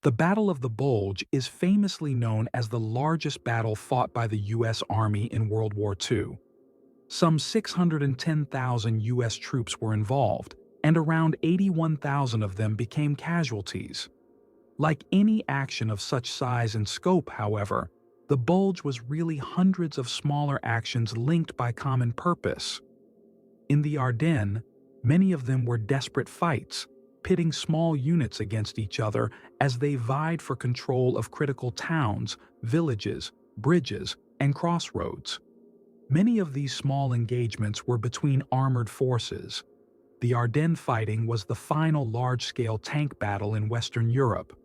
The Battle of the Bulge is famously known as the largest battle fought by the U.S. Army in World War II. Some 610,000 U.S. troops were involved, and around 81,000 of them became casualties. Like any action of such size and scope, however, the Bulge was really hundreds of smaller actions linked by common purpose. In the Ardennes, many of them were desperate fights, pitting small units against each other as they vied for control of critical towns, villages, bridges, and crossroads. Many of these small engagements were between armored forces. The Ardennes fighting was the final large-scale tank battle in Western Europe.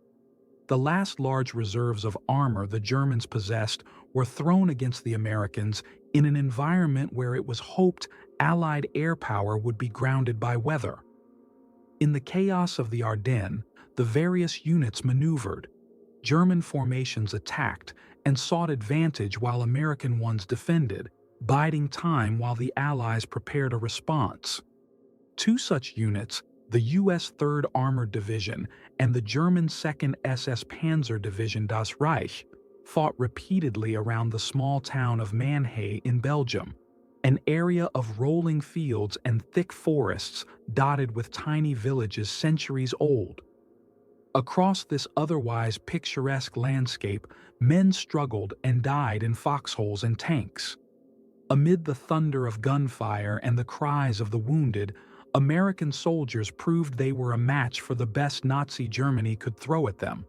The last large reserves of armor the Germans possessed were thrown against the Americans in an environment where it was hoped Allied air power would be grounded by weather. In the chaos of the Ardennes, the various units maneuvered. German formations attacked and sought advantage while American ones defended, biding time while the Allies prepared a response. Two such units, the U.S. 3rd Armored Division and the German 2nd SS Panzer Division Das Reich, fought repeatedly around the small town of Mannheim in Belgium, an area of rolling fields and thick forests dotted with tiny villages centuries old. Across this otherwise picturesque landscape, men struggled and died in foxholes and tanks. Amid the thunder of gunfire and the cries of the wounded, American soldiers proved they were a match for the best Nazi Germany could throw at them.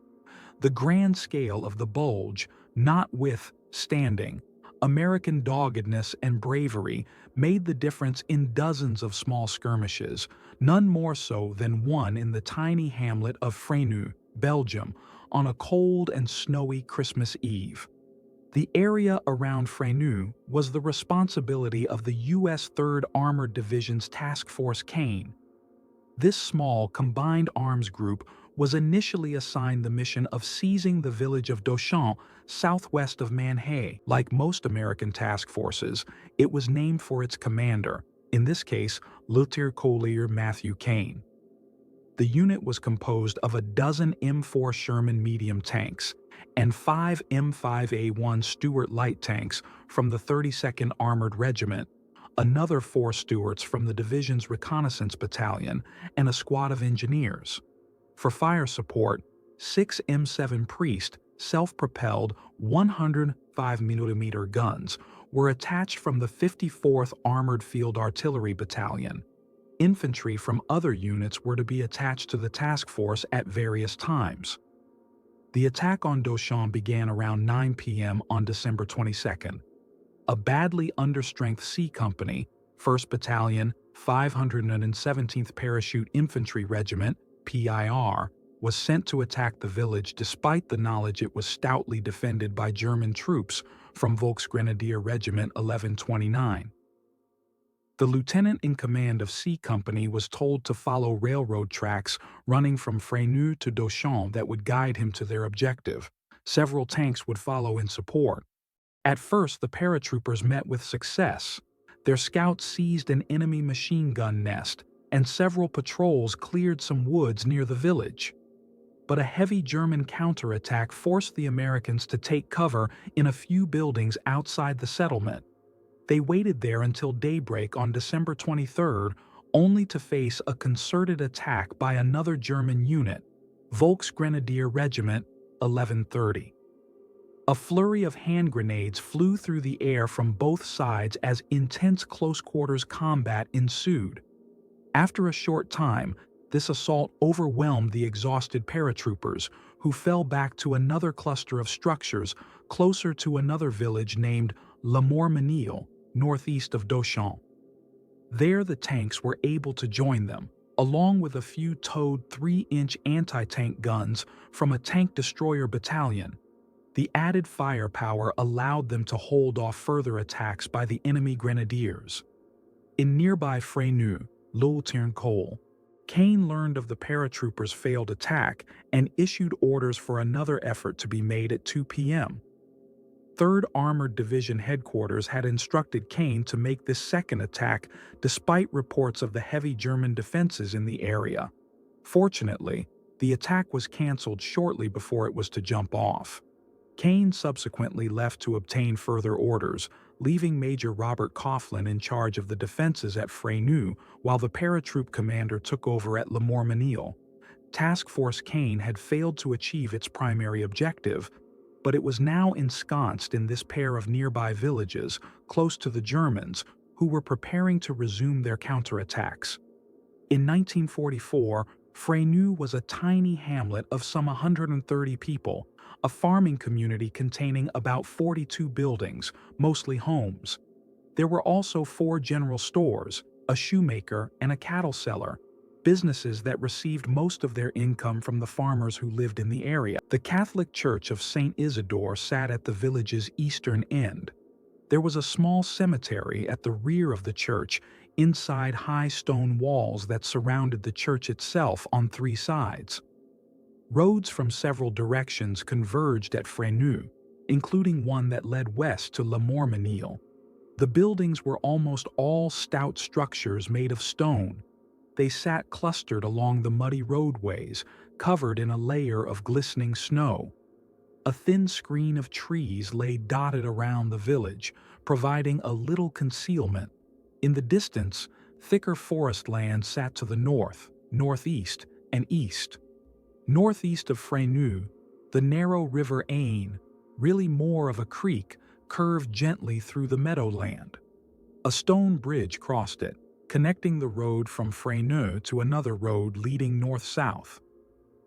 The grand scale of the Bulge, notwithstanding, American doggedness and bravery made the difference in dozens of small skirmishes, none more so than one in the tiny hamlet of Freux, Belgium, on a cold and snowy Christmas Eve. The area around Freux was the responsibility of the U.S. 3rd Armored Division's Task Force Kain. This small, combined arms group was initially assigned the mission of seizing the village of Dauchamp, southwest of Mannheim. Like most American task forces, it was named for its commander, in this case, Lieutenant-Colonel Matthew Kain. The unit was composed of a dozen M4 Sherman medium tanks and 5 M5A1 Stuart light tanks from the 32nd Armored Regiment, another 4 Stuarts from the division's reconnaissance battalion, and a squad of engineers. For fire support, 6 M7 Priest self-propelled 105mm guns were attached from the 54th Armored Field Artillery Battalion. Infantry from other units were to be attached to the task force at various times. The attack on Dauchamp began around 9 p.m. on December 22nd. A badly understrength C Company, 1st Battalion, 517th Parachute Infantry Regiment, PIR, was sent to attack the village despite the knowledge it was stoutly defended by German troops from Volksgrenadier Regiment 1129. The lieutenant in command of C Company was told to follow railroad tracks running from Freux to Dauchamp that would guide him to their objective. Several tanks would follow in support. At first, the paratroopers met with success. Their scouts seized an enemy machine gun nest, and several patrols cleared some woods near the village. But a heavy German counterattack forced the Americans to take cover in a few buildings outside the settlement. They waited there until daybreak on December 23rd, only to face a concerted attack by another German unit, Volksgrenadier Regiment 1130. A flurry of hand grenades flew through the air from both sides as intense close-quarters combat ensued. After a short time, this assault overwhelmed the exhausted paratroopers, who fell back to another cluster of structures closer to another village named La Mormenille, northeast of Dauchamp. There the tanks were able to join them, along with a few towed 3-inch anti-tank guns from a tank destroyer battalion. The added firepower allowed them to hold off further attacks by the enemy grenadiers. In nearby Freux, Lieutenant-Colonel Kain learned of the paratroopers' failed attack and issued orders for another effort to be made at 2 p.m. 3rd Armored Division headquarters had instructed Kain to make this second attack despite reports of the heavy German defenses in the area. Fortunately, The attack was cancelled shortly before it was to jump off. Kain subsequently left to obtain further orders, leaving Major Robert Coughlin in charge of the defenses at Freux, while the paratroop commander took over at Le Mormesnil. Task Force Kain had failed to achieve its primary objective, but it was now ensconced in this pair of nearby villages, close to the Germans, who were preparing to resume their counterattacks. In 1944, Freux was a tiny hamlet of some 130 people, a farming community containing about 42 buildings, mostly homes. There were also 4 general stores, a shoemaker, and a cattle seller, businesses that received most of their income from the farmers who lived in the area. The Catholic Church of St. Isidore sat at the village's eastern end. There was a small cemetery at the rear of the church, inside high stone walls that surrounded the church itself on 3 sides. Roads from several directions converged at Freux, including one that led west to Le Mormesnil. The buildings were almost all stout structures made of stone. They sat clustered along the muddy roadways, covered in a layer of glistening snow. A thin screen of trees lay dotted around the village, providing a little concealment. In the distance, thicker forest land sat to the north, northeast, and east. Northeast of Freux, the narrow river Ain, really more of a creek, curved gently through the meadowland. A stone bridge crossed it, connecting the road from Freux to another road leading north-south.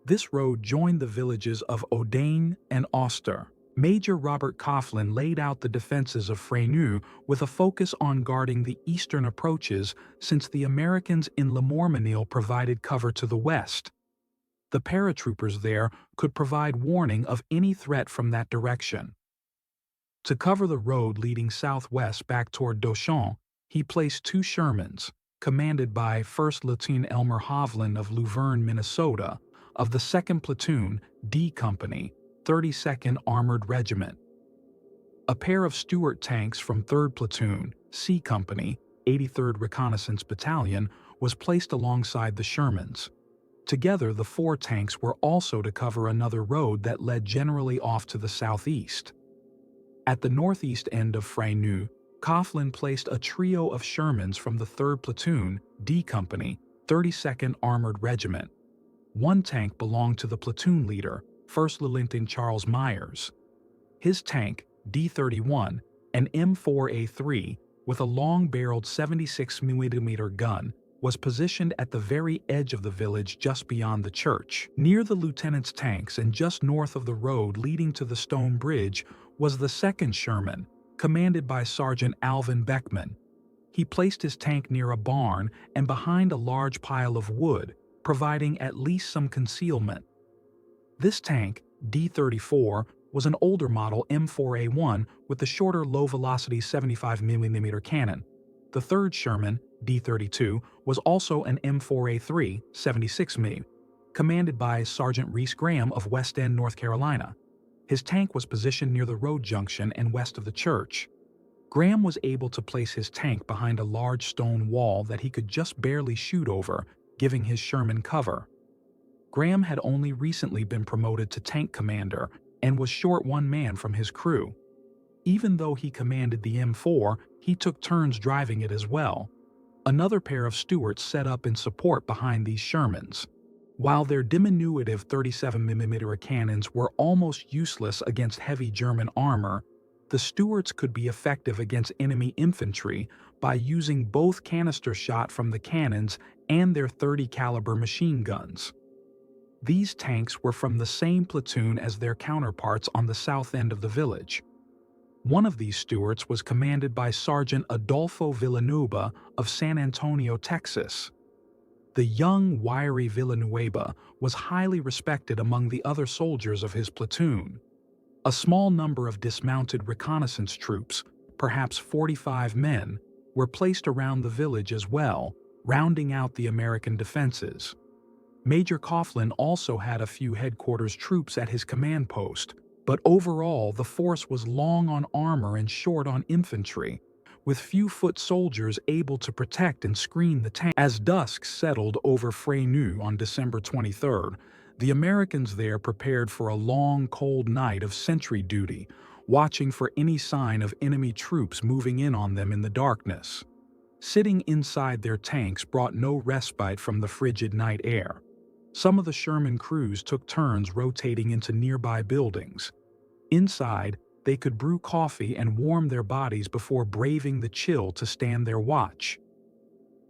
This road joined the villages of Odain and Oster. Major Robert Coughlin laid out the defenses of Freux with a focus on guarding the eastern approaches, since the Americans in Le Mormesnil provided cover to the west. The paratroopers there could provide warning of any threat from that direction. To cover the road leading southwest back toward Dauchon, he placed 2 Shermans, commanded by 1st Lieutenant Elmer Hovland of Luverne, Minnesota, of the 2nd Platoon, D Company, 32nd Armored Regiment. A pair of Stuart tanks from 3rd Platoon, C Company, 83rd Reconnaissance Battalion, was placed alongside the Shermans. Together, the 4 tanks were also to cover another road that led generally off to the southeast. At the northeast end of Freux, Coughlin placed a trio of Shermans from the 3rd Platoon, D Company, 32nd Armored Regiment. 1 tank belonged to the platoon leader, 1st Lieutenant Charles Myers. His tank, D-31, an M4A3 with a long-barreled 76mm gun, was positioned at the very edge of the village just beyond the church. Near the lieutenant's tanks and just north of the road leading to the stone bridge was the 2nd Sherman, commanded by Sergeant Alvin Beckman. He placed his tank near a barn and behind a large pile of wood, providing at least some concealment. This tank, D-34, was an older model M4A1 with the shorter low-velocity 75mm cannon. The 3rd Sherman, D-32, was also an M4A3, 76mm, commanded by Sergeant Reese Graham of West End, North Carolina. His tank was positioned near the road junction and west of the church. Graham was able to place his tank behind a large stone wall that he could just barely shoot over, giving his Sherman cover. Graham had only recently been promoted to tank commander and was short 1 man from his crew. Even though he commanded the M4, he took turns driving it as well. Another pair of Stuarts set up in support behind these Shermans. While their diminutive 37mm cannons were almost useless against heavy German armor, the Stuarts could be effective against enemy infantry by using both canister shot from the cannons and their .30 caliber machine guns. These tanks were from the same platoon as their counterparts on the south end of the village. One of these Stuarts was commanded by Sergeant Adolfo Villanueva of San Antonio, Texas. The young, wiry Villanueva was highly respected among the other soldiers of his platoon. A small number of dismounted reconnaissance troops, perhaps 45 men, were placed around the village as well, rounding out the American defenses. Major Coughlin also had a few headquarters troops at his command post, but overall the force was long on armor and short on infantry, with few foot soldiers able to protect and screen the tank. As dusk settled over Freux on December 23rd, The Americans there prepared for a long, cold night of sentry duty, watching for any sign of enemy troops moving in on them in the darkness. Sitting inside their tanks brought no respite from the frigid night air. Some of the Sherman crews took turns rotating into nearby buildings. Inside, they could brew coffee and warm their bodies before braving the chill to stand their watch.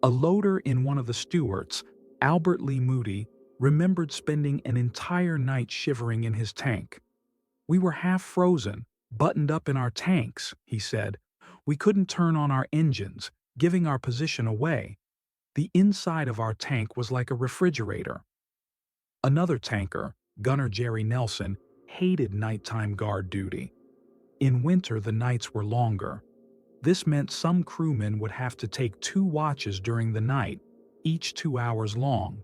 A loader in one of the Stuarts, Albert Lee Moody, remembered spending an entire night shivering in his tank. "We were half frozen, buttoned up in our tanks," he said. "We couldn't turn on our engines, giving our position away. The inside of our tank was like a refrigerator." Another tanker, Gunner Jerry Nelson, hated nighttime guard duty. In winter, the nights were longer. This meant some crewmen would have to take 2 watches during the night, each 2 hours long.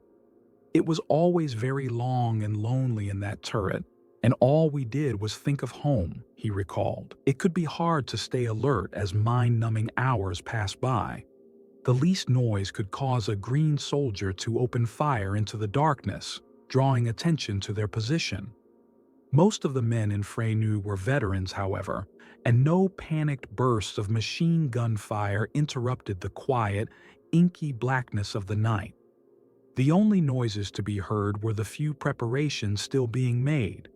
"It was always very long and lonely in that turret, and all we did was think of home," he recalled. "It could be hard to stay alert as mind-numbing hours passed by. The least noise could cause a green soldier to open fire into the darkness, drawing attention to their position." Most of the men in Freux were veterans, however, and no panicked bursts of machine gun fire interrupted the quiet, inky blackness of the night. The only noises to be heard were the few preparations still being made.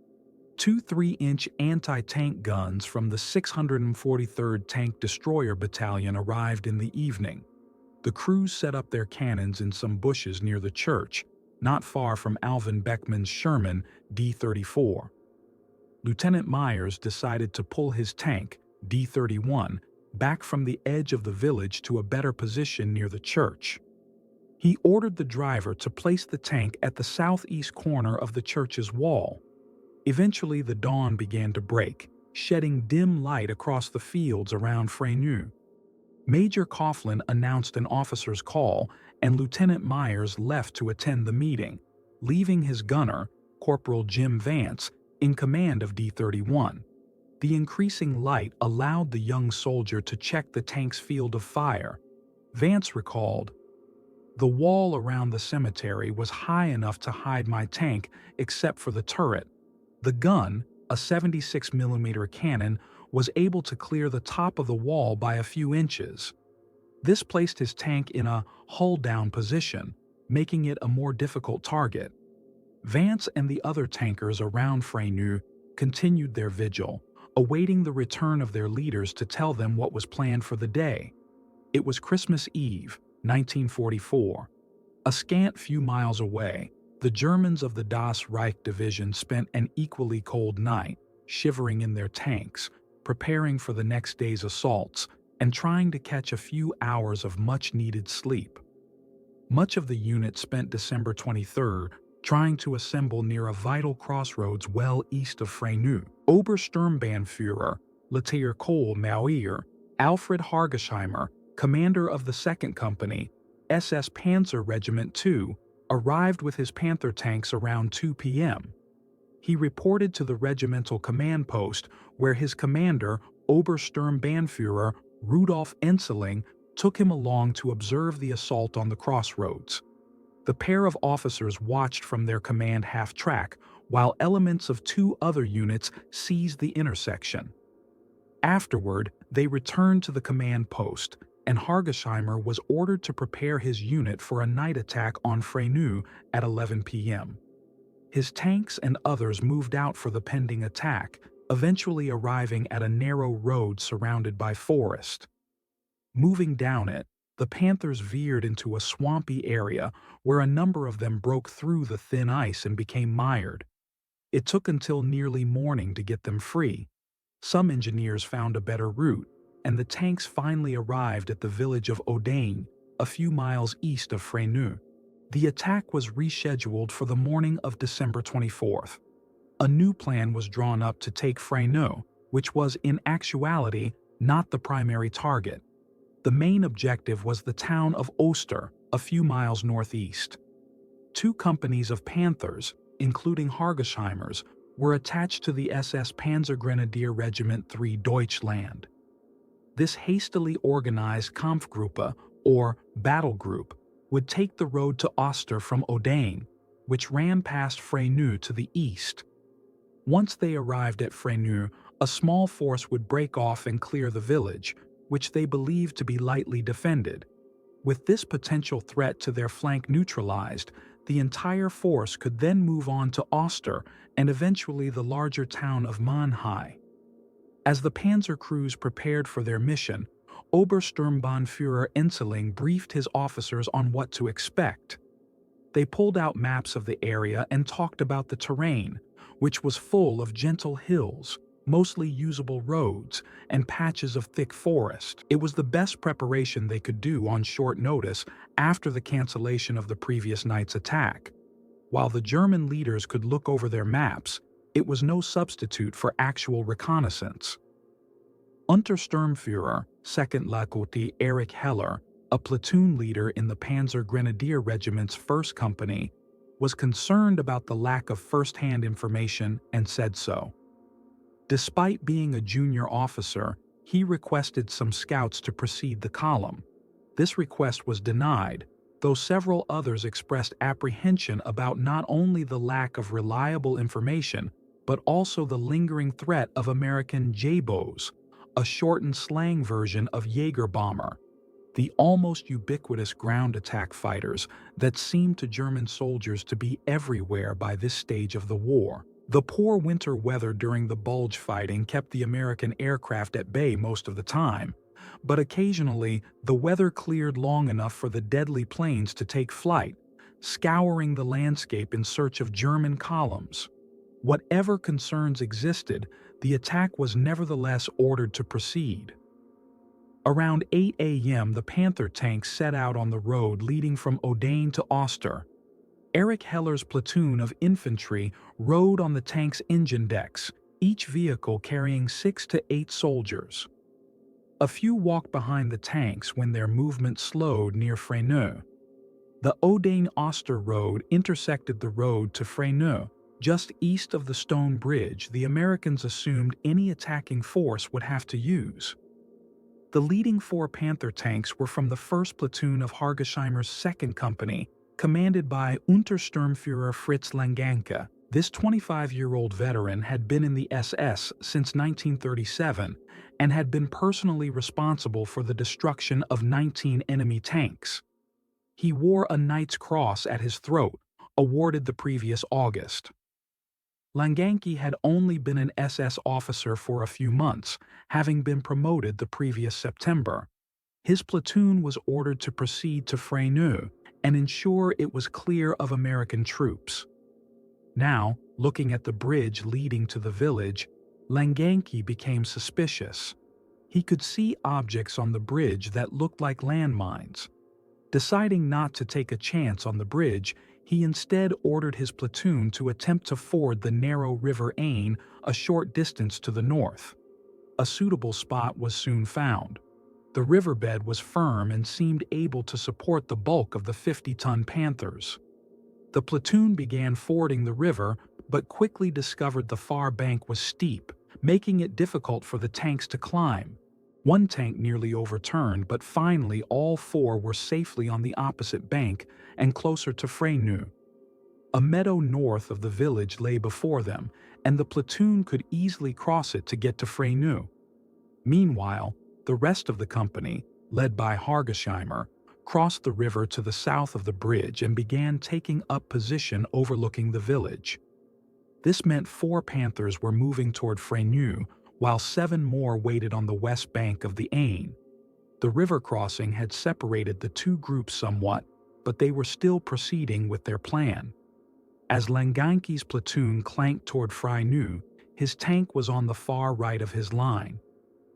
2 3-inch anti-tank guns from the 643rd Tank Destroyer Battalion arrived in the evening. The crews set up their cannons in some bushes near the church, not far from Alvin Beckman's Sherman D-34. Lieutenant Myers decided to pull his tank, D-31, back from the edge of the village to a better position near the church. He ordered the driver to place the tank at the southeast corner of the church's wall. Eventually, the dawn began to break, shedding dim light across the fields around Freux. Major Coughlin announced an officer's call, and Lieutenant Myers left to attend the meeting, leaving his gunner, Corporal Jim Vance, in command of D-31. The increasing light allowed the young soldier to check the tank's field of fire. Vance recalled, "The wall around the cemetery was high enough to hide my tank except for the turret. The gun, a 76mm cannon, was able to clear the top of the wall by a few inches. This placed his tank in a hull-down position, making it a more difficult target." Vance and the other tankers around Freux continued their vigil, awaiting the return of their leaders to tell them what was planned for the day. It was Christmas Eve, 1944. A scant few miles away, the Germans of the Das Reich Division spent an equally cold night, shivering in their tanks, preparing for the next day's assaults, and trying to catch a few hours of much-needed sleep. Much of the unit spent December 23rd trying to assemble near a vital crossroads well east of Freux. Obersturmbannführer Lieutenant Major Alfred Hargesheimer, commander of the 2nd Company, SS Panzer Regiment 2, arrived with his Panther tanks around 2 p.m. He reported to the regimental command post, where his commander, Obersturmbannführer Rudolf Enseling, took him along to observe the assault on the crossroads. The pair of officers watched from their command half-track, while elements of 2 other units seized the intersection. Afterward, they returned to the command post, and Hargesheimer was ordered to prepare his unit for a night attack on Freux at 11 p.m. His tanks and others moved out for the pending attack, eventually arriving at a narrow road surrounded by forest. Moving down it, the Panthers veered into a swampy area where a number of them broke through the thin ice and became mired. It took until nearly morning to get them free. Some engineers found a better route, and the tanks finally arrived at the village of Odain, a few miles east of Freux. The attack was rescheduled for the morning of December 24th. A new plan was drawn up to take Freux, which was in actuality not the primary target. The main objective was the town of Oster, a few miles northeast. 2 companies of Panthers, including Hargesheimer's, were attached to the SS Panzergrenadier Regiment 3 Deutschland. This hastily organized Kampfgruppe, or battle group, would take the road to Oster from Odain, which ran past Freux to the east. Once they arrived at Freux, a small force would break off and clear the village, which they believed to be lightly defended. With this potential threat to their flank neutralized, the entire force could then move on to Oster and eventually the larger town of Mannheim. As the panzer crews prepared for their mission, Obersturmbannführer Enseling briefed his officers on what to expect. They pulled out maps of the area and talked about the terrain, which was full of gentle hills, mostly usable roads, and patches of thick forest. It was the best preparation they could do on short notice after the cancellation of the previous night's attack. While the German leaders could look over their maps, it was no substitute for actual reconnaissance. Untersturmführer, 2nd Leutnant Erich Heller, a platoon leader in the Panzer Grenadier Regiment's 1st Company, was concerned about the lack of first-hand information and said so. Despite being a junior officer, he requested some scouts to precede the column. This request was denied, though several others expressed apprehension about not only the lack of reliable information, but also the lingering threat of American J-bows, a shortened slang version of Jägerbomber, the almost ubiquitous ground attack fighters that seemed to German soldiers to be everywhere by this stage of the war. The poor winter weather during the Bulge fighting kept the American aircraft at bay most of the time, but occasionally the weather cleared long enough for the deadly planes to take flight, scouring the landscape in search of German columns. Whatever concerns existed, the attack was nevertheless ordered to proceed. Around 8 a.m. the Panther tanks set out on the road leading from Odain to Oster. Erich Heller's platoon of infantry rode on the tank's engine decks, each vehicle carrying 6 to 8 soldiers. A few walked behind the tanks when their movement slowed near Freux. The Odain-Oster road intersected the road to Freux. Just east of the stone bridge the Americans assumed any attacking force would have to use. The leading 4 Panther tanks were from the 1st Platoon of Hargesheimer's 2nd Company, commanded by Untersturmführer Fritz Langanke. This 25-year-old veteran had been in the SS since 1937 and had been personally responsible for the destruction of 19 enemy tanks. He wore a Knight's Cross at his throat, awarded the previous August. Langanke had only been an SS officer for a few months, having been promoted the previous September. His platoon was ordered to proceed to Freux and ensure it was clear of American troops. Now, looking at the bridge leading to the village, Langanke became suspicious. He could see objects on the bridge that looked like landmines. Deciding not to take a chance on the bridge, he instead ordered his platoon to attempt to ford the narrow River Ain a short distance to the north. A suitable spot was soon found. The riverbed was firm and seemed able to support the bulk of the 50-ton Panthers. The platoon began fording the river, but quickly discovered the far bank was steep, making it difficult for the tanks to climb. One tank nearly overturned, but finally all 4 were safely on the opposite bank and closer to Freux. A meadow north of the village lay before them, and the platoon could easily cross it to get to Freux. Meanwhile, the rest of the company, led by Hargesheimer, crossed the river to the south of the bridge and began taking up position overlooking the village. This meant 4 Panthers were moving toward Freux, while 7 more waited on the west bank of the Ain. The river crossing had separated the 2 groups somewhat, but they were still proceeding with their plan. As Langanke's platoon clanked toward Freux, his tank was on the far right of his line.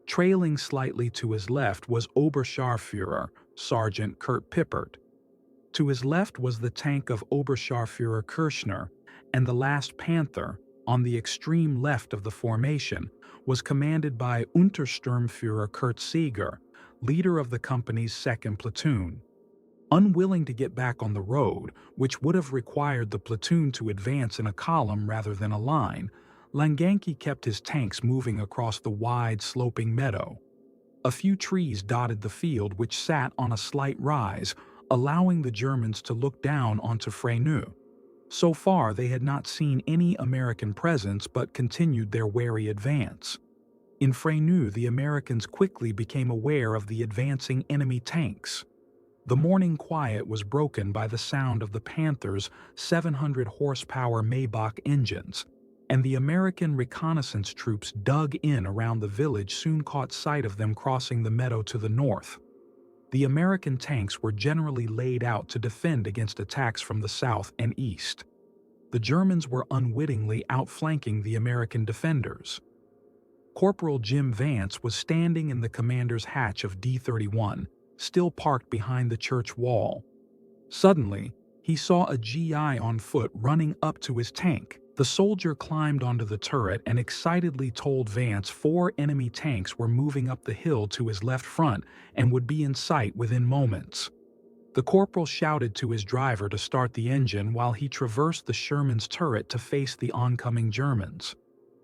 Trailing slightly to his left was Oberscharführer, Sergeant Kurt Pippert. To his left was the tank of Oberscharführer Kirchner, and the last Panther, on the extreme left of the formation, was commanded by Untersturmführer Kurt Seeger, leader of the company's 2nd platoon. Unwilling to get back on the road, which would have required the platoon to advance in a column rather than a line, Langanke kept his tanks moving across the wide, sloping meadow. A few trees dotted the field, which sat on a slight rise, allowing the Germans to look down onto Freux. So far, they had not seen any American presence but continued their wary advance. In Freux, the Americans quickly became aware of the advancing enemy tanks. The morning quiet was broken by the sound of the Panther's 700-horsepower Maybach engines, and the American reconnaissance troops dug in around the village soon caught sight of them crossing the meadow to the north. The American tanks were generally laid out to defend against attacks from the south and east. The Germans were unwittingly outflanking the American defenders. Corporal Jim Vance was standing in the commander's hatch of D-31, still parked behind the church wall. Suddenly, he saw a GI on foot running up to his tank. The soldier climbed onto the turret and excitedly told Vance 4 enemy tanks were moving up the hill to his left front and would be in sight within moments. The corporal shouted to his driver to start the engine while he traversed the Sherman's turret to face the oncoming Germans.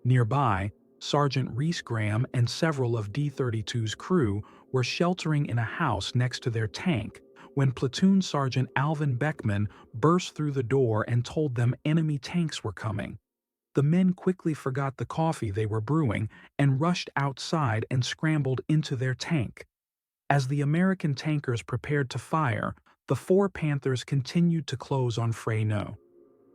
Nearby, Sergeant Reese Graham and several of D-32's crew were sheltering in a house next to their tank when Platoon Sergeant Alvin Beckman burst through the door and told them enemy tanks were coming. The men quickly forgot the coffee they were brewing and rushed outside and scrambled into their tank. As the American tankers prepared to fire, the 4 Panthers continued to close on Freux.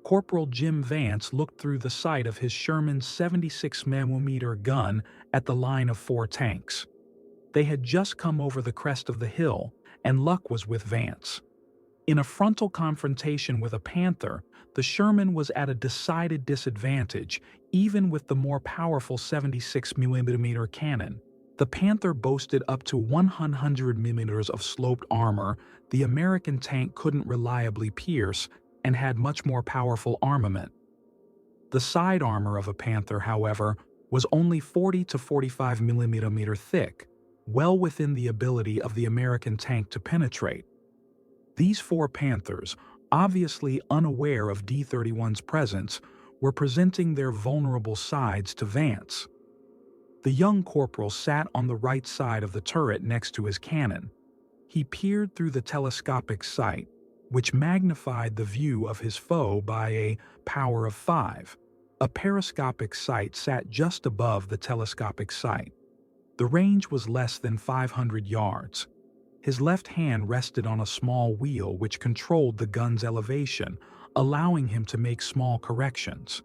Corporal Jim Vance looked through the sight of his Sherman 76mm gun at the line of 4 tanks. They had just come over the crest of the hill, and luck was with Vance. In a frontal confrontation with a Panther, the Sherman was at a decided disadvantage, even with the more powerful 76mm cannon. The Panther boasted up to 100mm of sloped armor the American tank couldn't reliably pierce, and had much more powerful armament. The side armor of a Panther, however, was only 40 to 45mm thick, well within the ability of the American tank to penetrate. These 4 Panthers, obviously unaware of D-31's presence, were presenting their vulnerable sides to Vance. The young corporal sat on the right side of the turret next to his cannon. He peered through the telescopic sight, which magnified the view of his foe by a power of 5. A periscopic sight sat just above the telescopic sight. The range was less than 500 yards. His left hand rested on a small wheel which controlled the gun's elevation, allowing him to make small corrections.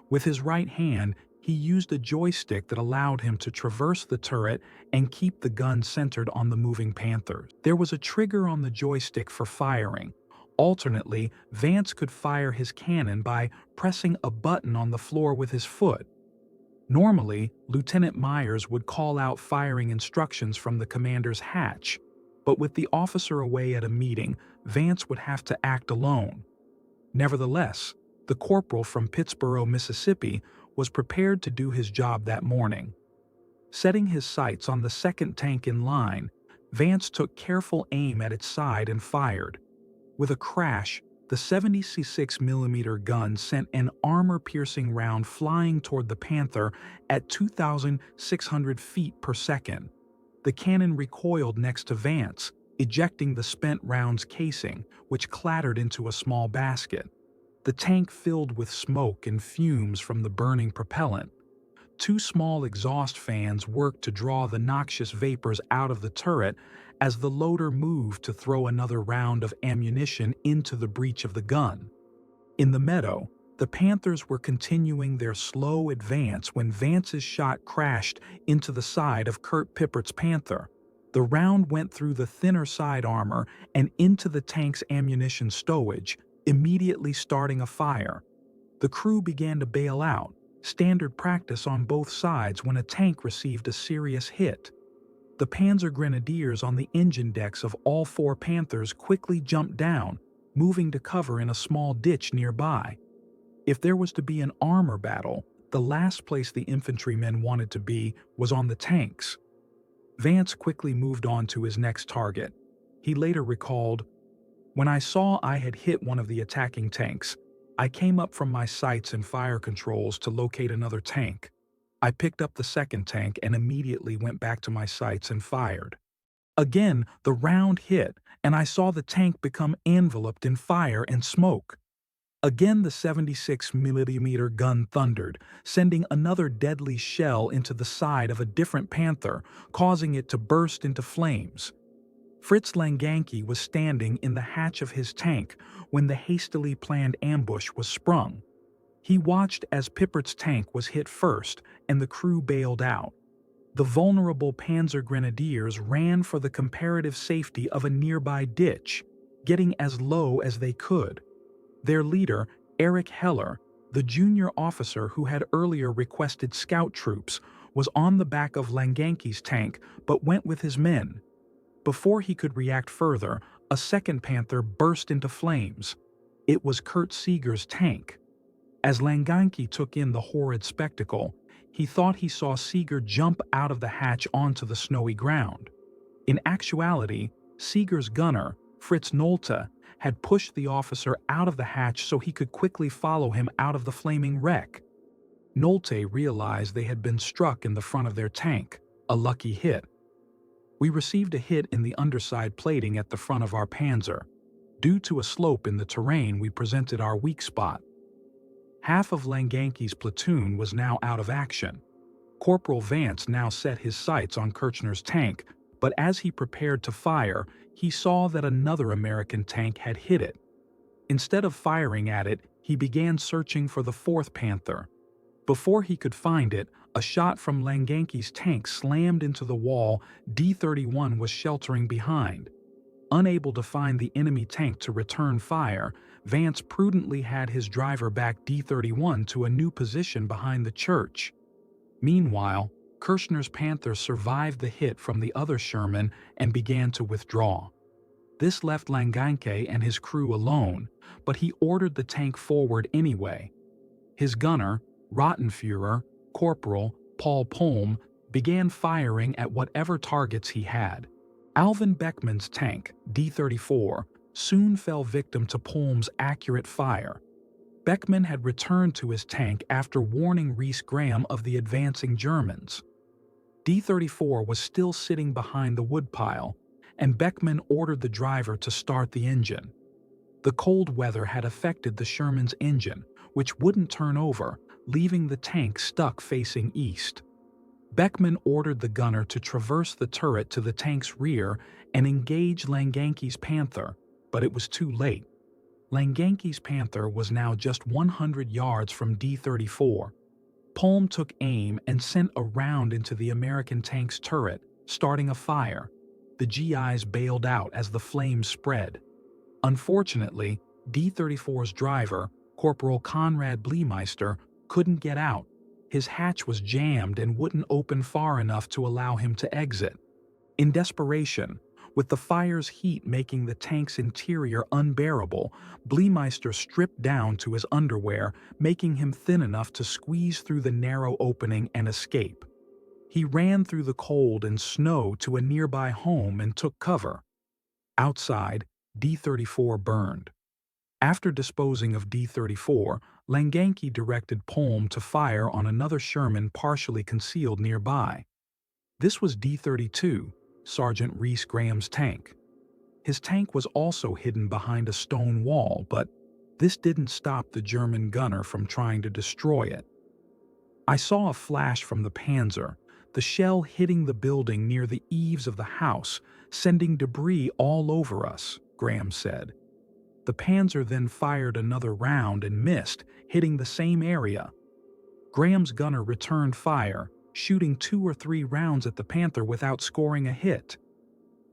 With his right hand, he used a joystick that allowed him to traverse the turret and keep the gun centered on the moving Panther. There was a trigger on the joystick for firing. Alternately, Vance could fire his cannon by pressing a button on the floor with his foot. Normally, Lieutenant Myers would call out firing instructions from the commander's hatch, but with the officer away at a meeting, Vance would have to act alone. Nevertheless, the corporal from Pittsboro, Mississippi, was prepared to do his job that morning. Setting his sights on the second tank in line, Vance took careful aim at its side and fired. With a crash, the 76mm gun sent an armor-piercing round flying toward the Panther at 2,600 feet per second. The cannon recoiled next to Vance, ejecting the spent round's casing, which clattered into a small basket. The tank filled with smoke and fumes from the burning propellant. 2 small exhaust fans worked to draw the noxious vapors out of the turret as the loader moved to throw another round of ammunition into the breech of the gun. In the meadow, the Panthers were continuing their slow advance when Vance's shot crashed into the side of Kurt Pippert's Panther. The round went through the thinner side armor and into the tank's ammunition stowage, immediately starting a fire. The crew began to bail out, standard practice on both sides when a tank received a serious hit. The Panzer Grenadiers on the engine decks of all 4 Panthers quickly jumped down, moving to cover in a small ditch nearby. If there was to be an armor battle, the last place the infantrymen wanted to be was on the tanks. Vance quickly moved on to his next target. He later recalled, "When I saw I had hit one of the attacking tanks, I came up from my sights and fire controls to locate another tank. I picked up the second tank and immediately went back to my sights and fired. Again, the round hit, and I saw the tank become enveloped in fire and smoke. Again, the 76 mm gun thundered, sending another deadly shell into the side of a different Panther, causing it to burst into flames. Fritz Langanke was standing in the hatch of his tank when the hastily planned ambush was sprung. He watched as Pippert's tank was hit first and the crew bailed out. The vulnerable Panzer Grenadiers ran for the comparative safety of a nearby ditch, getting as low as they could. Their leader, Erich Heller, the junior officer who had earlier requested scout troops, was on the back of Langanke's tank but went with his men. Before he could react further, a second Panther burst into flames. It was Kurt Seeger's tank. As Langanke took in the horrid spectacle, he thought he saw Seeger jump out of the hatch onto the snowy ground. In actuality, Seeger's gunner, Fritz Nolte, had pushed the officer out of the hatch so he could quickly follow him out of the flaming wreck. Nolte realized they had been struck in the front of their tank, a lucky hit. We received a hit in the underside plating at the front of our Panzer. Due to a slope in the terrain, we presented our weak spot. Half of Langanke's platoon was now out of action. Corporal Vance now set his sights on Kirchner's tank, but as he prepared to fire, he saw that another American tank had hit it. Instead of firing at it, he began searching for the fourth Panther. Before he could find it, a shot from Langanke's tank slammed into the wall D-31 was sheltering behind. Unable to find the enemy tank to return fire, Vance prudently had his driver back D-31 to a new position behind the church. Meanwhile, Kirchner's Panther survived the hit from the other Sherman and began to withdraw. This left Langanke and his crew alone, but he ordered the tank forward anyway. His gunner, Rottenführer, Corporal Paul Polm, began firing at whatever targets he had. Alvin Beckman's tank, D-34, soon fell victim to Polm's accurate fire. Beckman had returned to his tank after warning Reese Graham of the advancing Germans. D-34 was still sitting behind the woodpile, and Beckman ordered the driver to start the engine. The cold weather had affected the Sherman's engine, which wouldn't turn over, leaving the tank stuck facing east. Beckman ordered the gunner to traverse the turret to the tank's rear and engage Langanke's Panther, but it was too late. Langanke's Panther was now just 100 yards from D-34. Polm took aim and sent a round into the American tank's turret, starting a fire. The GIs bailed out as the flames spread. Unfortunately, D-34's driver, Corporal Conrad Bleemeister, couldn't get out. His hatch was jammed and wouldn't open far enough to allow him to exit. In desperation, with the fire's heat making the tank's interior unbearable, Bleemeister stripped down to his underwear, making him thin enough to squeeze through the narrow opening and escape. He ran through the cold and snow to a nearby home and took cover. Outside, D-34 burned. After disposing of D-34, Langanke directed Polm to fire on another Sherman partially concealed nearby. This was D-32, Sergeant Reese Graham's tank. His tank was also hidden behind a stone wall, but this didn't stop the German gunner from trying to destroy it. I saw a flash from the Panzer, the shell hitting the building near the eaves of the house, sending debris all over us, Graham said. The Panzer then fired another round and missed, hitting the same area. Graham's gunner returned fire, shooting 2 or 3 rounds at the Panther without scoring a hit.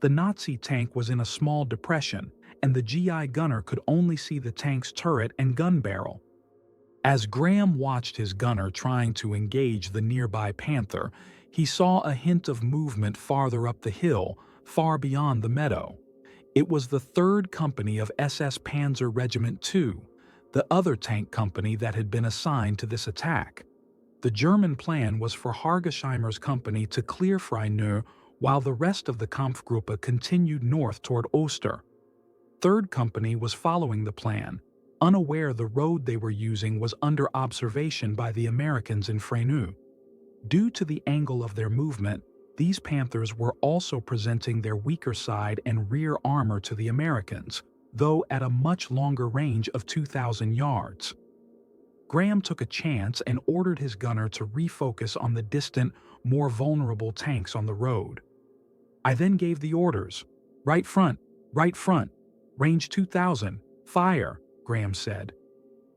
The Nazi tank was in a small depression, and the GI gunner could only see the tank's turret and gun barrel. As Graham watched his gunner trying to engage the nearby Panther, he saw a hint of movement farther up the hill, far beyond the meadow. It was the 3rd Company of SS Panzer Regiment II, the other tank company that had been assigned to this attack. The German plan was for Hargesheimer's company to clear Freux while the rest of the Kampfgruppe continued north toward Oster. 3rd Company was following the plan, unaware the road they were using was under observation by the Americans in Freux. Due to the angle of their movement, these Panthers were also presenting their weaker side and rear armor to the Americans, though at a much longer range of 2,000 yards. Graham took a chance and ordered his gunner to refocus on the distant, more vulnerable tanks on the road. I then gave the orders. Right front, range 2,000, fire, Graham said.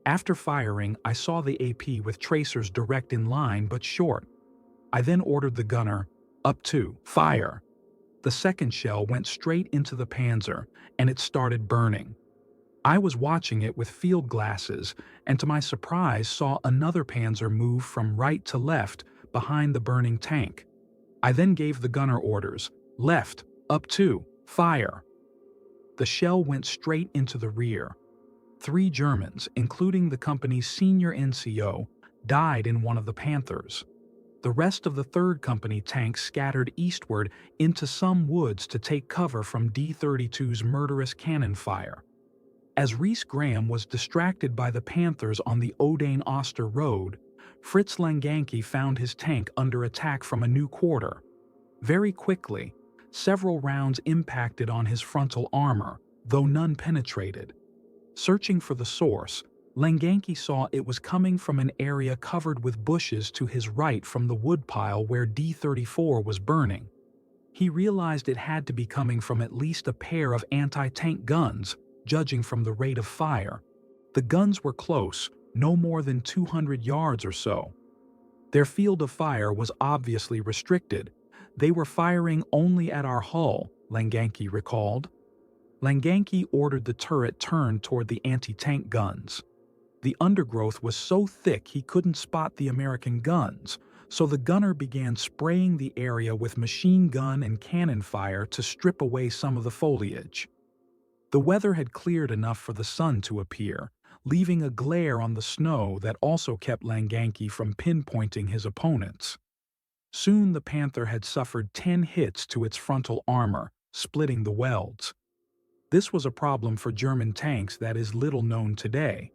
After firing, I saw the AP with tracers direct in line but short. I then ordered the gunner, up to, fire. The second shell went straight into the Panzer, and it started burning. I was watching it with field glasses, and to my surprise saw another Panzer move from right to left behind the burning tank. I then gave the gunner orders, left, up to, fire. The shell went straight into the rear. 3 Germans, including the company's senior NCO, died in one of the Panthers. The rest of the 3rd Company tanks scattered eastward into some woods to take cover from D-32's murderous cannon fire. As Reese Graham was distracted by the Panthers on the Oudane-Oster road, Fritz Langanke found his tank under attack from a new quarter. Very quickly, several rounds impacted on his frontal armor, though none penetrated. Searching for the source, Langanke saw it was coming from an area covered with bushes to his right from the woodpile where D-34 was burning. He realized it had to be coming from at least a pair of anti-tank guns, judging from the rate of fire. The guns were close, no more than 200 yards or so. Their field of fire was obviously restricted. They were firing only at our hull, Langanke recalled. Langanke ordered the turret turned toward the anti-tank guns. The undergrowth was so thick he couldn't spot the American guns, so the gunner began spraying the area with machine gun and cannon fire to strip away some of the foliage. The weather had cleared enough for the sun to appear, leaving a glare on the snow that also kept Langanke from pinpointing his opponents. Soon the Panther had suffered 10 hits to its frontal armor, splitting the welds. This was a problem for German tanks that is little known today.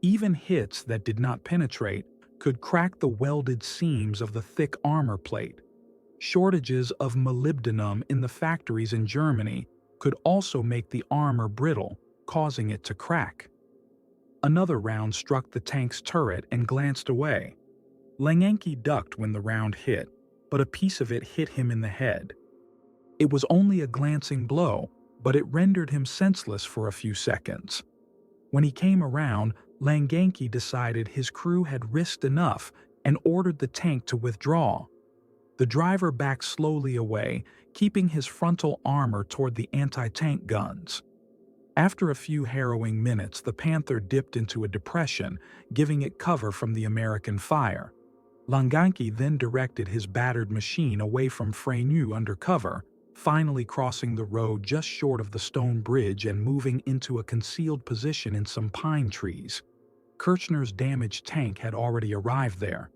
Even hits that did not penetrate could crack the welded seams of the thick armor plate. Shortages of molybdenum in the factories in Germany could also make the armor brittle, causing it to crack. Another round struck the tank's turret and glanced away. Langanke ducked when the round hit, but a piece of it hit him in the head. It was only a glancing blow, but it rendered him senseless for a few seconds. When he came around, Langanke decided his crew had risked enough and ordered the tank to withdraw. The driver backed slowly away, keeping his frontal armor toward the anti-tank guns. After a few harrowing minutes, the Panther dipped into a depression, giving it cover from the American fire. Langanke then directed his battered machine away from Freux under cover, finally crossing the road just short of the stone bridge and moving into a concealed position in some pine trees. Kirchner's damaged tank had already arrived there.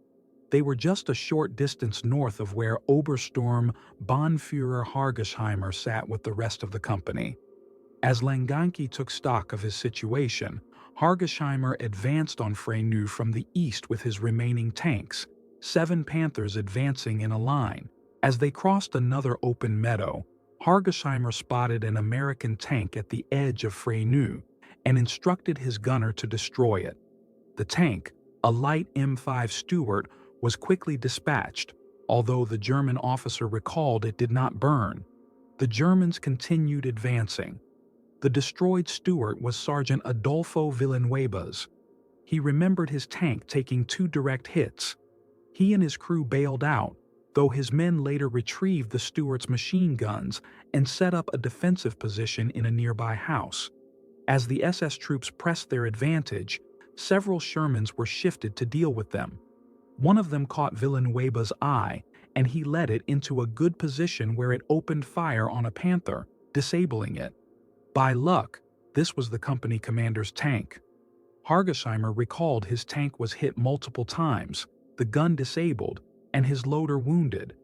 They were just a short distance north of where Obersturm Bannführer Hargesheimer sat with the rest of the company. As Langanke took stock of his situation, Hargesheimer advanced on Freux from the east with his remaining tanks, 7 Panthers advancing in a line. As they crossed another open meadow, Hargesheimer spotted an American tank at the edge of Freux and instructed his gunner to destroy it. The tank, a light M5 Stuart, was quickly dispatched, although the German officer recalled it did not burn. The Germans continued advancing. The destroyed Stuart was Sergeant Adolfo Villanueva's. He remembered his tank taking 2 direct hits. He and his crew bailed out, though his men later retrieved the Stuart's machine guns and set up a defensive position in a nearby house. As the SS troops pressed their advantage, several Shermans were shifted to deal with them. One of them caught Villanueva's eye, and he led it into a good position where it opened fire on a Panther, disabling it. By luck, this was the company commander's tank. Hargesheimer recalled his tank was hit multiple times, the gun disabled, and his loader wounded.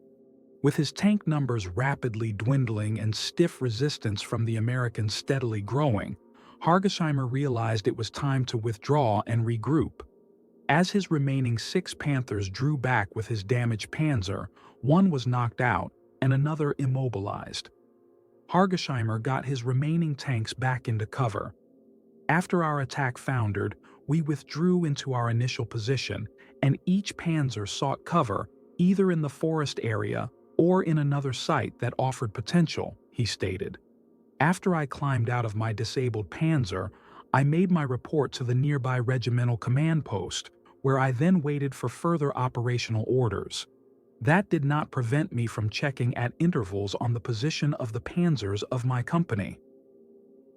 With his tank numbers rapidly dwindling and stiff resistance from the Americans steadily growing, Hargesheimer realized it was time to withdraw and regroup. As his remaining 6 Panthers drew back with his damaged Panzer, one was knocked out and another immobilized. Hargesheimer got his remaining tanks back into cover. After our attack foundered, we withdrew into our initial position, and each panzer sought cover either in the forest area or in another site that offered potential, he stated. After I climbed out of my disabled panzer, I made my report to the nearby regimental command post, where I then waited for further operational orders. That did not prevent me from checking at intervals on the position of the panzers of my company.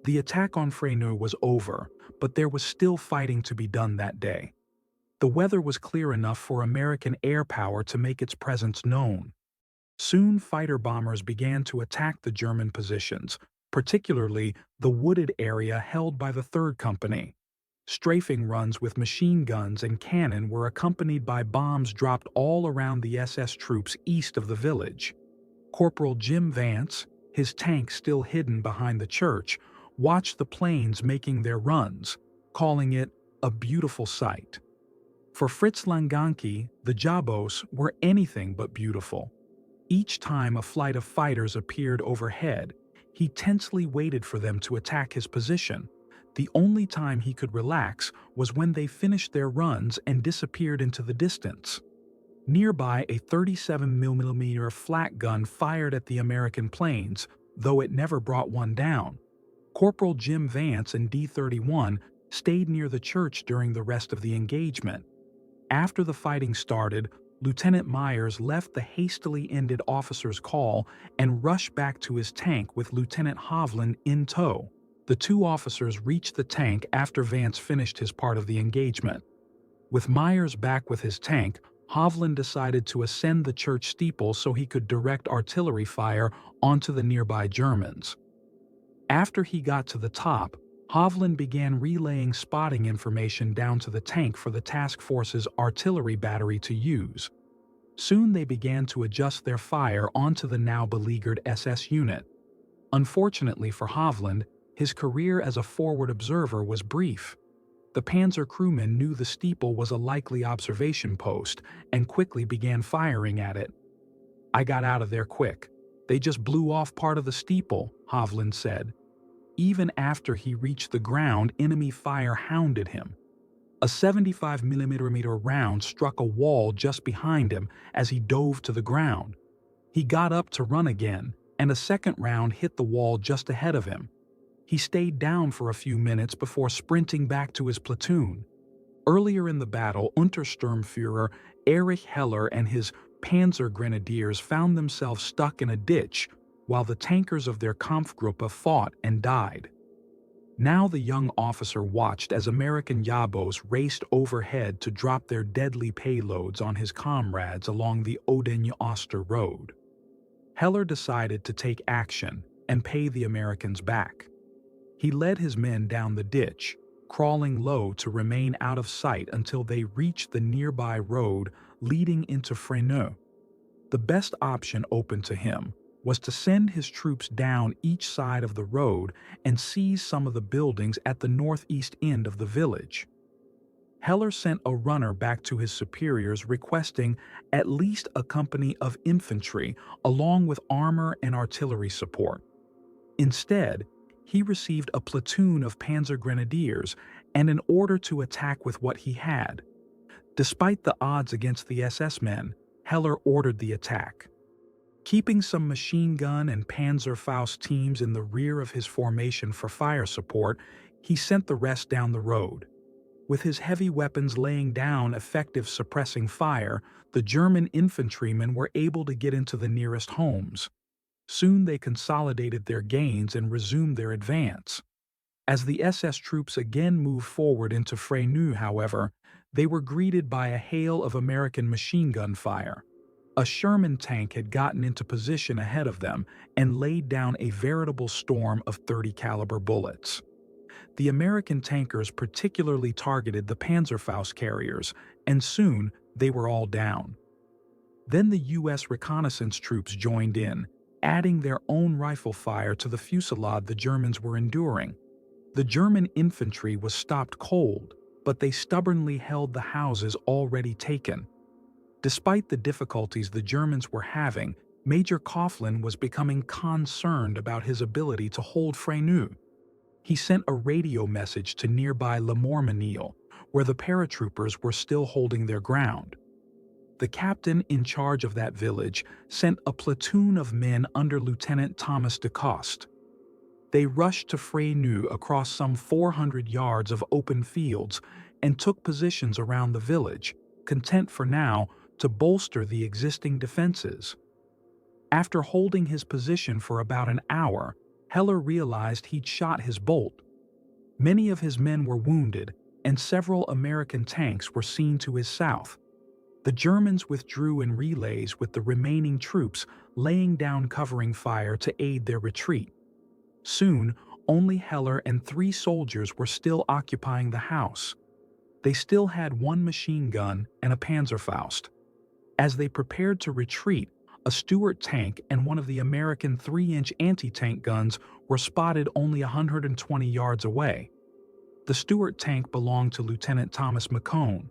The attack on Freux was over, but there was still fighting to be done that day. The weather was clear enough for American air power to make its presence known. Soon fighter bombers began to attack the German positions, particularly the wooded area held by the 3rd Company. Strafing runs with machine guns and cannon were accompanied by bombs dropped all around the SS troops east of the village. Corporal Jim Vance, his tank still hidden behind the church, watched the planes making their runs, calling it a beautiful sight. For Fritz Langanke, the Jabos were anything but beautiful. Each time a flight of fighters appeared overhead, he tensely waited for them to attack his position. The only time he could relax was when they finished their runs and disappeared into the distance. Nearby, a 37mm flak gun fired at the American planes, though it never brought one down. Corporal Jim Vance and D-31 stayed near the church during the rest of the engagement. After the fighting started, Lieutenant Myers left the hastily ended officer's call and rushed back to his tank with Lieutenant Hovland in tow. The two officers reached the tank after Vance finished his part of the engagement. With Myers back with his tank, Hovland decided to ascend the church steeple so he could direct artillery fire onto the nearby Germans. After he got to the top, Hovland began relaying spotting information down to the tank for the task force's artillery battery to use. Soon they began to adjust their fire onto the now beleaguered SS unit. Unfortunately for Hovland, his career as a forward observer was brief. The panzer crewmen knew the steeple was a likely observation post and quickly began firing at it. "I got out of there quick. They just blew off part of the steeple," Hovland said. Even after he reached the ground, enemy fire hounded him. A 75mm round struck a wall just behind him as he dove to the ground. He got up to run again, and a second round hit the wall just ahead of him. He stayed down for a few minutes before sprinting back to his platoon. Earlier in the battle, Untersturmführer Erich Heller and his Panzer Grenadiers found themselves stuck in a ditch while the tankers of their Kampfgruppe fought and died. Now the young officer watched as American Jabos raced overhead to drop their deadly payloads on his comrades along the Odense-Oster road. Heller decided to take action and pay the Americans back. He led his men down the ditch, crawling low to remain out of sight until they reached the nearby road leading into Freux. The best option open to him was to send his troops down each side of the road and seize some of the buildings at the northeast end of the village. Heller sent a runner back to his superiors requesting at least a company of infantry along with armor and artillery support. Instead, he received a platoon of Panzer Grenadiers and an order to attack with what he had. Despite the odds against the SS men, Heller ordered the attack. Keeping some machine gun and Panzerfaust teams in the rear of his formation for fire support, he sent the rest down the road. With his heavy weapons laying down effective suppressing fire, the German infantrymen were able to get into the nearest homes. Soon they consolidated their gains and resumed their advance. As the SS troops again moved forward into Freux, however, they were greeted by a hail of American machine gun fire. A Sherman tank had gotten into position ahead of them and laid down a veritable storm of .30 caliber bullets. The American tankers particularly targeted the Panzerfaust carriers, and soon they were all down. Then the U.S. reconnaissance troops joined in, adding their own rifle fire to the fusillade the Germans were enduring. The German infantry was stopped cold, but they stubbornly held the houses already taken. Despite the difficulties the Germans were having, Major Coughlin was becoming concerned about his ability to hold Freux. He sent a radio message to nearby Le Mormesnil, where the paratroopers were still holding their ground. The captain in charge of that village sent a platoon of men under Lieutenant Thomas DeCoste. They rushed to Freux across some 400 yards of open fields and took positions around the village, content for now to bolster the existing defenses. After holding his position for about an hour, Heller realized he'd shot his bolt. Many of his men were wounded, and several American tanks were seen to his south. The Germans withdrew in relays with the remaining troops laying down covering fire to aid their retreat. Soon, only Heller and 3 soldiers were still occupying the house. They still had 1 machine gun and a Panzerfaust. As they prepared to retreat, a Stuart tank and one of the American 3-inch anti-tank guns were spotted only 120 yards away. The Stuart tank belonged to Lieutenant Thomas McCone.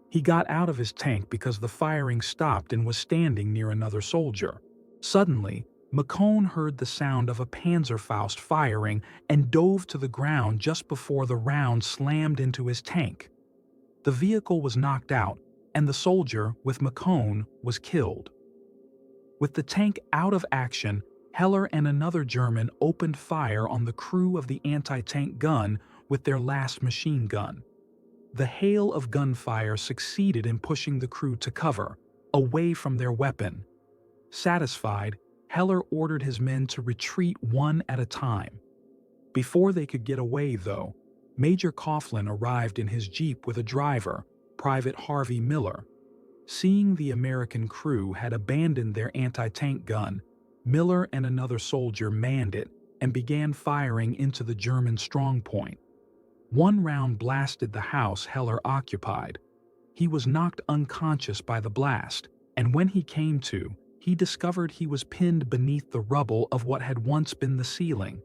He got out of his tank because the firing stopped and was standing near another soldier. Suddenly, McCone heard the sound of a Panzerfaust firing and dove to the ground just before the round slammed into his tank. The vehicle was knocked out, and the soldier, with McCone, was killed. With the tank out of action, Heller and another German opened fire on the crew of the anti-tank gun with their last machine gun. The hail of gunfire succeeded in pushing the crew to cover, away from their weapon. Satisfied, Heller ordered his men to retreat one at a time. Before they could get away, though, Major Coughlin arrived in his jeep with a driver, Private Harvey Miller. Seeing the American crew had abandoned their anti-tank gun, Miller and another soldier manned it and began firing into the German strongpoint. 1 round blasted the house Heller occupied. He was knocked unconscious by the blast, and when he came to, he discovered he was pinned beneath the rubble of what had once been the ceiling.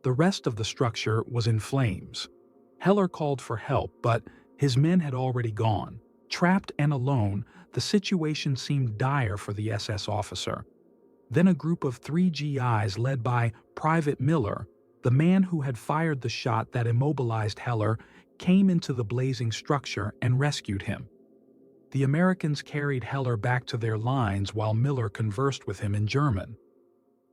The rest of the structure was in flames. Heller called for help, but his men had already gone. Trapped and alone, the situation seemed dire for the SS officer. Then a group of 3 GIs led by Private Miller, the man who had fired the shot that immobilized Heller, came into the blazing structure and rescued him. The Americans carried Heller back to their lines while Miller conversed with him in German.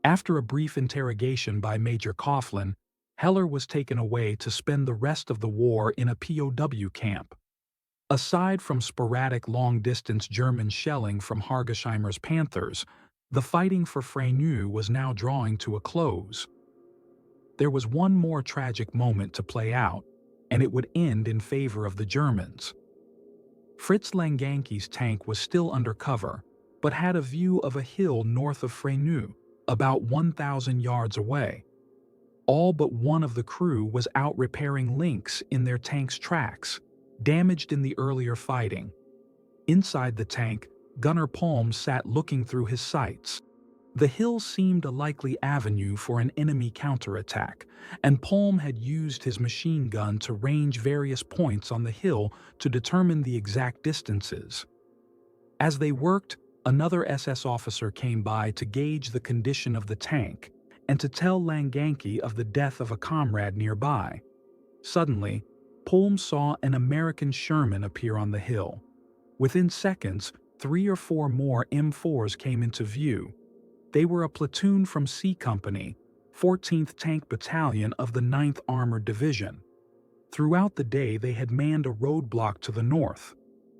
After a brief interrogation by Major Coughlin, Heller was taken away to spend the rest of the war in a POW camp. Aside from sporadic long-distance German shelling from Hargesheimer's Panthers, the fighting for Freux was now drawing to a close. There was one more tragic moment to play out, and it would end in favor of the Germans. Fritz Langanke's tank was still under cover, but had a view of a hill north of Freux, about 1,000 yards away. All but one of the crew was out repairing links in their tank's tracks, damaged in the earlier fighting. Inside the tank, Gunner Palm sat looking through his sights. The hill seemed a likely avenue for an enemy counterattack, and Palm had used his machine gun to range various points on the hill to determine the exact distances. As they worked, another SS officer came by to gauge the condition of the tank and to tell Langanke of the death of a comrade nearby. Suddenly, Palm saw an American Sherman appear on the hill. Within seconds, 3 or 4 more M4s came into view. They were a platoon from C Company, 14th Tank Battalion of the 9th Armored Division. Throughout the day they had manned a roadblock to the north.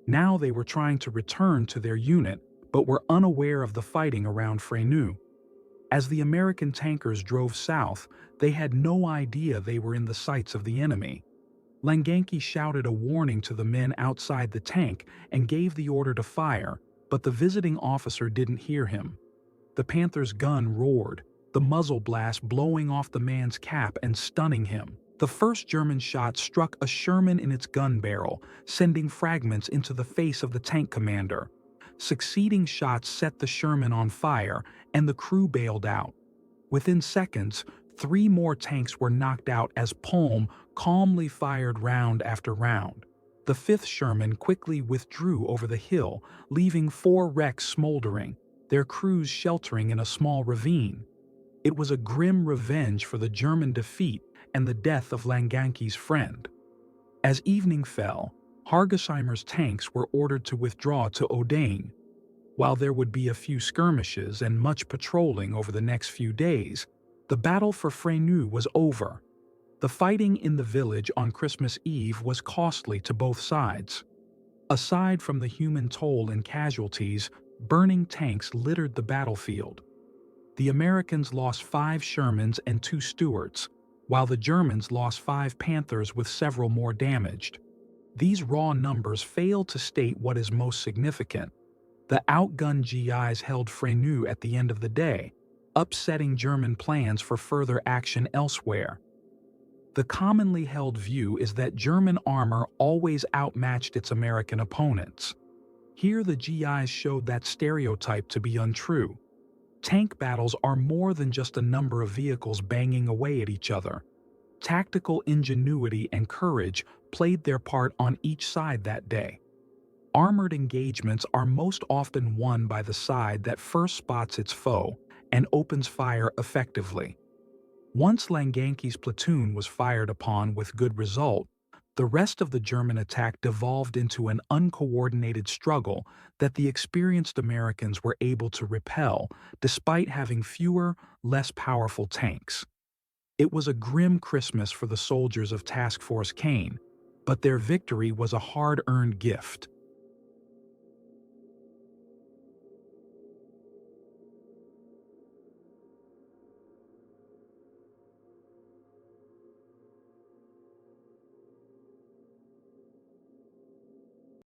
Now they were trying to return to their unit, but were unaware of the fighting around Freux. As the American tankers drove south, they had no idea they were in the sights of the enemy. Langanke shouted a warning to the men outside the tank and gave the order to fire, but the visiting officer didn't hear him. The Panther's gun roared, the muzzle blast blowing off the man's cap and stunning him. The first German shot struck a Sherman in its gun barrel, sending fragments into the face of the tank commander. Succeeding shots set the Sherman on fire, and the crew bailed out. Within seconds, 3 more tanks were knocked out as Palm calmly fired round after round. The 5th Sherman quickly withdrew over the hill, leaving 4 wrecks smoldering. their crews sheltering in a small ravine. It was a grim revenge for the German defeat and the death of Langanki's friend. As evening fell, Hargesheimer's tanks were ordered to withdraw to Odain. While there would be a few skirmishes and much patrolling over the next few days, the battle for Freux was over. The fighting in the village on Christmas Eve was costly to both sides. Aside from the human toll and casualties, burning tanks littered the battlefield. The Americans lost 5 Shermans and 2 Stuarts, while the Germans lost 5 Panthers with several more damaged. These raw numbers fail to state what is most significant. The outgunned GIs held Freux at the end of the day, upsetting German plans for further action elsewhere. The commonly held view is that German armor always outmatched its American opponents. Here the GIs showed that stereotype to be untrue. Tank battles are more than just a number of vehicles banging away at each other. Tactical ingenuity and courage played their part on each side that day. Armored engagements are most often won by the side that first spots its foe and opens fire effectively. Once Langanki's platoon was fired upon with good result, the rest of the German attack devolved into an uncoordinated struggle that the experienced Americans were able to repel despite having fewer, less powerful tanks. It was a grim Christmas for the soldiers of Task Force Kain, but their victory was a hard-earned gift.